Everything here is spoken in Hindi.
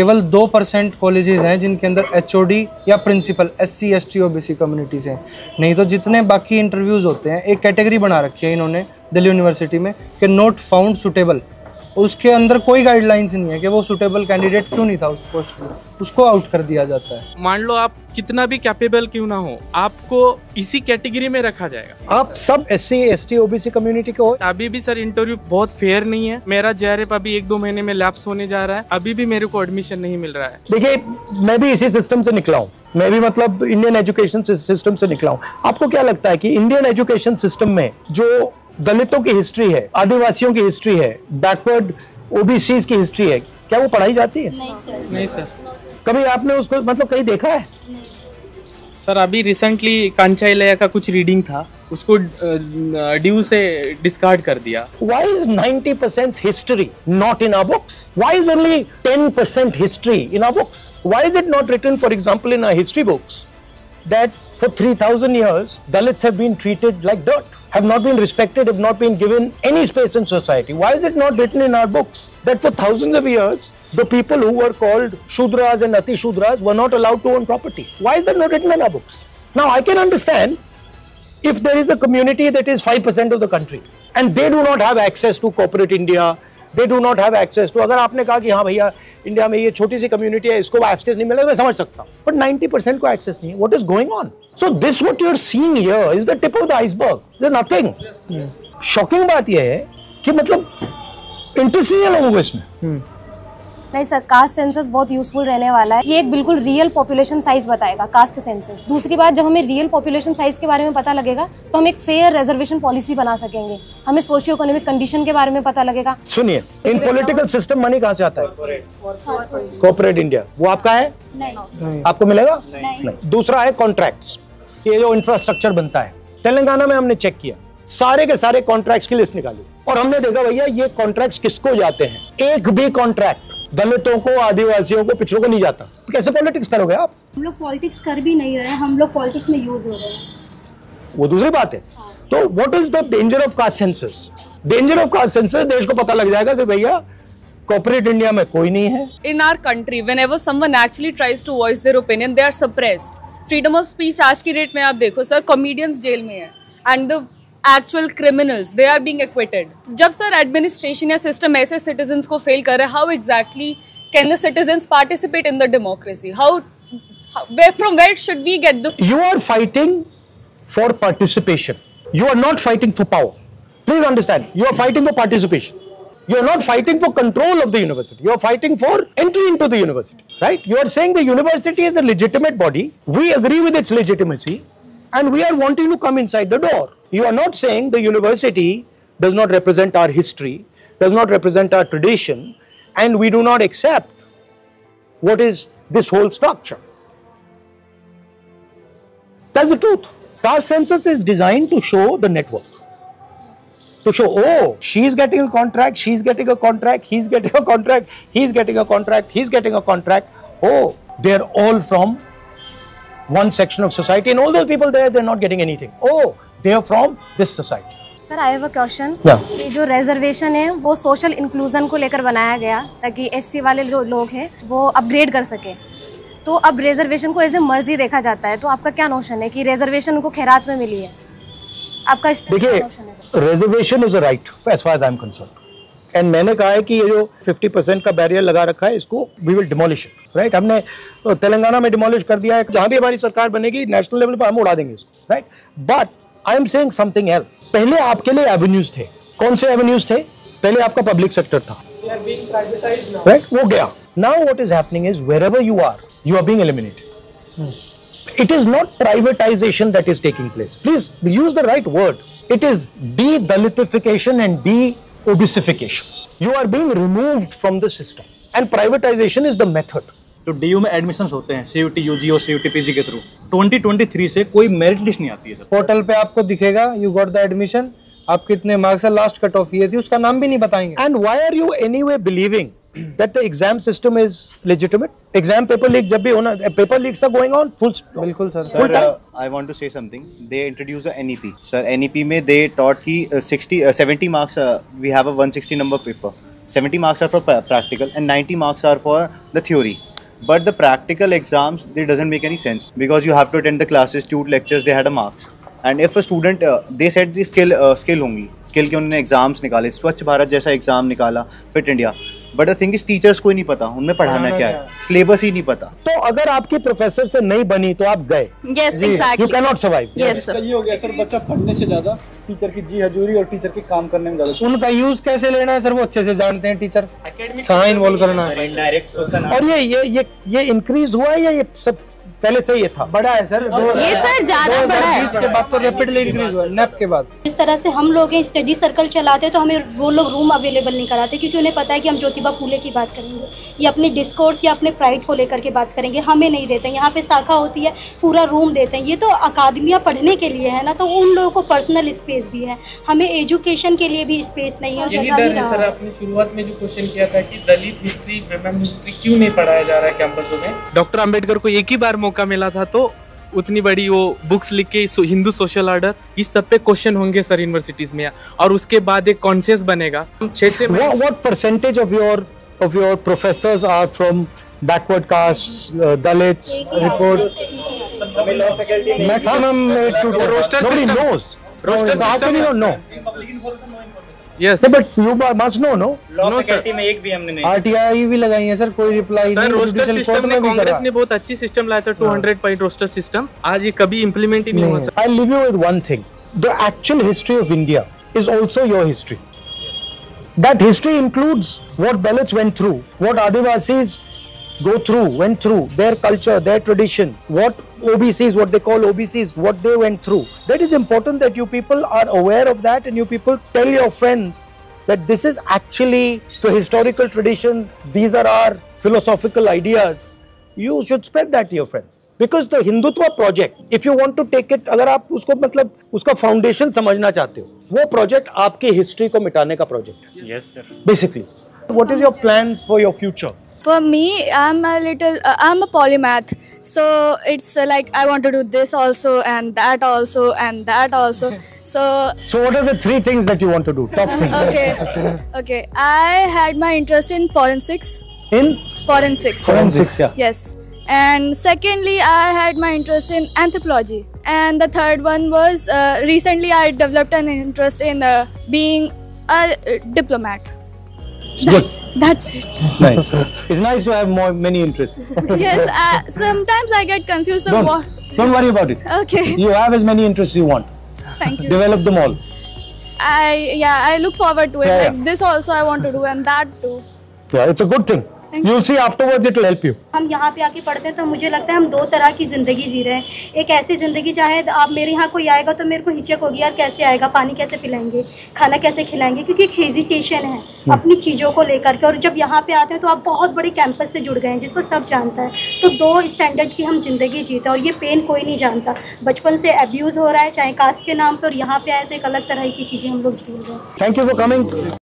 केवल 2% कॉलेजेस हैं जिनके अंदर HOD या principal SC ST OBC communities हैं। नहीं तो जितने बाकी इंटरव्यूज़ होते हैं, एक कैटेगरी बना रखी है इन्होंने दिल्ली यूनिवर्सिटी में कि नॉट फाउंड सुटेबल। उसके अंदर कोई गाइडलाइंस नहीं है कि वो सुटेबल कैंडिडेट क्यों नहीं था उस पोस्ट के लिए, उसको आउट कर दिया जाता है। मान लो आप कितना भी कैपेबल क्यों ना हो, आपको इसी कैटेगरी में रखा जाएगा। आप सब SC ST OBC कम्युनिटी के हो। अभी भी सर इंटरव्यू बहुत फेयर नहीं है। मेरा JRF अभी 1-2 महीने में लैप्स होने जा रहा है, अभी भी मेरे को एडमिशन नहीं मिल रहा है। देखिए, मैं भी इसी सिस्टम से निकला हूँ, मैं भी मतलब इंडियन एजुकेशन सिस्टम से निकला हूँ। आपको क्या लगता है कि इंडियन एजुकेशन सिस्टम में जो दलितों की हिस्ट्री है, आदिवासियों की हिस्ट्री है, बैकवर्ड OBCs की हिस्ट्री है, क्या वो पढ़ाई जाती है? नहीं सर। कभी आपने उसको मतलब कहीं देखा है? सर अभी रिसेंटली कांचाइलया का कुछ रीडिंग था, उसको ड्यू से डिस्कार्ड कर दिया। Why is 90% history not in our books? Why is only 10% history in our books? Why is it not written, for example, in our history books that for 3000 years Dalits have been treated like dirt, have not been respected, have not been given any space in society? Why is it not written in our books that for thousands of years the people who were called Shudras and Ati Shudras were not allowed to own property? Why is that not written in our books? Now I can understand if there is a community that is 5% of the country and they do not have access to corporate India, they do not have access to, अगर आपने कहा कि हाँ भैया इंडिया में ये छोटी सी कम्युनिटी है, इसको एक्सेस नहीं मिलेगा, मैं समझ सकता हूँ, but 90% को एक्सेस नहीं है। What is going on? So this what you are seeing here is the tip of the iceberg. There's nothing. Shocking बात ये है कि मतलब इंटरेस्ट नहीं है लोगों को इसमें। नहीं सर, कास्ट सेंसस बहुत यूजफुल रहने वाला है। ये एक बिल्कुल रियल पॉपुलेशन साइज बताएगा कास्ट सेंसस। दूसरी बात, जब हमें रियल पॉपुलेशन साइज के बारे में पता लगेगा तो हम एक फेयर रिजर्वेशन पॉलिसी बना सकेंगे, हमें सोशियो इकोनॉमिक कंडीशन के बारे में पता लगेगा। सुनिए, इन पॉलिटिकल सिस्टम मनी कहाँ से आता है? Corporate India. वो आपका है? नहीं। आपको मिलेगा? नहीं। दूसरा है कॉन्ट्रैक्ट्स, ये जो इंफ्रास्ट्रक्चर बनता है। तेलंगाना में हमने चेक किया, सारे के सारे कॉन्ट्रैक्ट्स की लिस्ट निकाली और हमने देखा भैया ये कॉन्ट्रैक्ट्स किसको जाते हैं। एक भी कॉन्ट्रैक्ट दलितों को, आदिवासियों को, पिछड़ों को नहीं जाता। तो कैसे पॉलिटिक्स करोगे आप? हम लोग पॉलिटिक्स कर भी नहीं रहे हैं, हम लोग पॉलिटिक्स में यूज हो रहे हैं। वो दूसरी बात है। तो what is the danger of caste census? Danger of caste census, देश को पता लग जाएगा कि भैया कॉर्पोरेट इंडिया में कोई नहीं है। In our country, whenever someone actually tries to voice their opinion, they are suppressed. Freedom of speech आज की डेट में आप देखो सर, कॉमेडियंस जेल में है and the actual criminals they are being acquitted. जब सर एडमिनिस्ट्रेशन या सिस्टम ऐसे सिटीजन्स को फेल कर रहा है, how exactly can the citizens participate in the democracy? From where should we get the? You are fighting for participation. You are not fighting for power. Please understand. You are fighting for participation. You are not fighting for control of the university. You are fighting for entry into the university, right? You are saying the university is a legitimate body. We agree with its legitimacy, and we are wanting to come inside the door. You are not saying the university does not represent our history, does not represent our tradition, and we do not accept what is this whole structure. That's the truth. Caste census is designed to show the network. To show, oh, she's getting a contract, she's getting a contract, he's getting a contract, he's getting a contract, he's getting a contract. Oh, they're all from one section of society, and all those people there, they're not getting anything. Oh, they are from this society. Sir, I have a question. Yeah. जो रिजर्वेशन है वो सोशल इंक्लूजन को लेकर बनाया गया ताकि SC वाले जो लोग हैं वो अपग्रेड कर सके। तो अब रिजर्वेशन को एज ए मर्जी देखा जाता है, तो आपका क्या नोशन है कि रिजर्वेशन उनको खैरात में मिली है? आपका इस पे क्या नोशन है? Reservation is a right as far as I am concerned, and मैंने कहा है कि ये जो 50% का बैरियर लगा रखा है इसको we will demolish it, right? हमने तेलंगाना में डिमोलिश कर दिया है, जहां भी हमारी सरकार बनेगी नेशनल लेवल पर हम उड़ा देंगे इसको, right? But I am saying something else. पहले आपके लिए एवेन्यूज थे, कौन से एवेन्यूज थे? पहले आपका पब्लिक सेक्टर था, राइट? वो गया। Now what is happening is wherever you are being eliminated. It is not privatization that is taking place. Please use the right word. It is de-Dalitification and de-obesification. You are being removed from the system. And privatization is the method. तो DU में एडमिशंस होते हैं CUT UG और CUT PG के थ्रू। 2023 से कोई मेरिट लिस्ट नहीं आती है सर। पोर्टल पे आपको दिखेगा यू गॉट द एडमिशन, आप कितने मार्क्स है, लास्ट कट ऑफ ये थी, उसका नाम भी नहीं बताएंगे। And why are you anyway believing that the exam system is legitimate? Exam paper leak जब भी होना, paper leaks are going on full stop. बिल्कुल sir. Sir, I want to say something. They introduced the NEP. Sir, NEP में they taught कि 70 marks we have a 160 number paper. 70 marks are for practical and 90 marks are for the theory. But the practical exams, they doesn't make any sense because you have to attend the classes, tute lectures, they had a marks. And if a student, they said the skill होंगी, स्किल के उन्होंने एग्जाम्स निकाले, स्वच्छ भारत जैसा एग्जाम निकाला, fit India, but the thing is teachers को ही नहीं पता उनमें पढ़ाना क्या है, सिलेबस ही नहीं पता। तो अगर आपके प्रोफेसर से नहीं बनी तो आप गए, yes exactly, you can not survive. Yes sir, ये हो गया सर, बच्चा पढ़ने से ज्यादा टीचर की जी हजूरी और टीचर के काम करने में ज्यादा। उनका यूज कैसे लेना है सर वो अच्छे से जानते हैं टीचर, कहाँ इन्वॉल्व करना है। इनडायरेक्ट सोशल और ये इंक्रीज हुआ है या ये सब पहले से ये था? बड़ा है सर, ये सर ज्यादा बड़ा है। 2020 के बाद तो रैपिडली इंक्रीज हुआ, नेप के बाद। इस तरह से हम लोग स्टडी सर्कल चलाते हैं तो हमें वो लोग रूम अवेलेबल नहीं कराते, क्योंकि उन्हें पता है कि हम ज्योतिबा फूले की बात करेंगे या अपने डिस्कोर्स या अपने प्राइड को लेकर के बात करेंगे, हमें नहीं देते। यहाँ पे शाखा होती है, पूरा रूम देते हैं। ये तो अकादमियाँ पढ़ने के लिए है ना, तो उन लोगों को पर्सनल स्पेस भी है, हमें एजुकेशन के लिए भी स्पेस नहीं है। यही डर है सर, आपने शुरुआत में जो क्वेश्चन किया था कि दलित हिस्ट्री, विमेन हिस्ट्री क्यों नहीं पढ़ाया जा रहा है कैंपसों में। डॉक्टर अंबेडकर को एक ही बार मौका मिला था तो उतनी बड़ी वो बुक्स लिख के हिंदू सोशल ऑर्डर, इस सब पे क्वेश्चन होंगे सर यूनिवर्सिटीज में, और उसके बाद एक कॉन्शियस बनेगा। What percentage of your professors are from backward castes, Dalits? Report maximum 8 to 10। Roster Nobody system, knows. Roster How can you not know? Yes No, but you must know, no? No sir, में एक भी हमने नहीं। RTI भी लगाई है सर, कोई रिप्लाई सर नहीं। रोस्टर Judicial सिस्टम court में में भी कांग्रेस करा। ने बहुत अच्छी सिस्टम लाया सर, 200 पॉइंट रोस्टर सिस्टम, आज ये कभी इम्प्लीमेंट ही नहीं हुआ sir. I'll leave you with one thing. The actual history of India is also your history. That history includes what Dalits went through, what Adivasis went through, their culture, their tradition, what OBCs, what they call OBCs, what they went through. That is important that you people are aware of that, and you people tell your friends that this is actually the historical tradition, these are our philosophical ideas. You should spread that to your friends. Because the Hindutva project, if you want to take it, अगर आप उसको मतलब उसका फाउंडेशन समझना चाहते हो, वो प्रोजेक्ट आपके हिस्ट्री को मिटाने का प्रोजेक्ट है। Yes sir. Basically, what is your plans for your future? For me, I'm a polymath, so it's like I want to do this also and that also and that also. So what are the 3 things that you want to do? Top things. okay. I had my interest in forensics. In Forensics. yeah. Yes. And secondly, I had my interest in anthropology. And the third one was recently I developed an interest in being a diplomat. That's it. It's nice. It's nice to have many interests. Yes, sometimes I get confused on what. Don't worry about it. Okay, You have as many interests you want. thank you. Develop them all. I look forward to it. Yeah, Like yeah. this also I want to do and that too. Yeah, it's a good thing. You'll see afterwards it will help you. हम यहाँ पे आके पढ़ते हैं तो मुझे लगता है हम 2 तरह की ज़िंदगी जी रहे हैं। एक ऐसी ज़िंदगी, चाहे आप मेरे यहाँ कोई आएगा तो मेरे को हिचक होगी, यार कैसे आएगा, पानी कैसे पिलाएंगे, खाना कैसे खिलाएंगे, क्योंकि एक हेजिटेशन है अपनी चीज़ों को लेकर के। और जब यहाँ पे आते हैं तो आप बहुत बड़े कैंपस से जुड़ गए हैं जिसको सब जानता है, तो 2 स्टैंडर्ड की हम ज़िंदगी जीते हैं और ये पेन कोई नहीं जानता। बचपन से अब्यूज़ हो रहा है चाहे कास्ट के नाम पर, और यहाँ पे आए तो एक अलग तरह की चीज़ें हम लोग जी रहे हैं। Thank you for coming.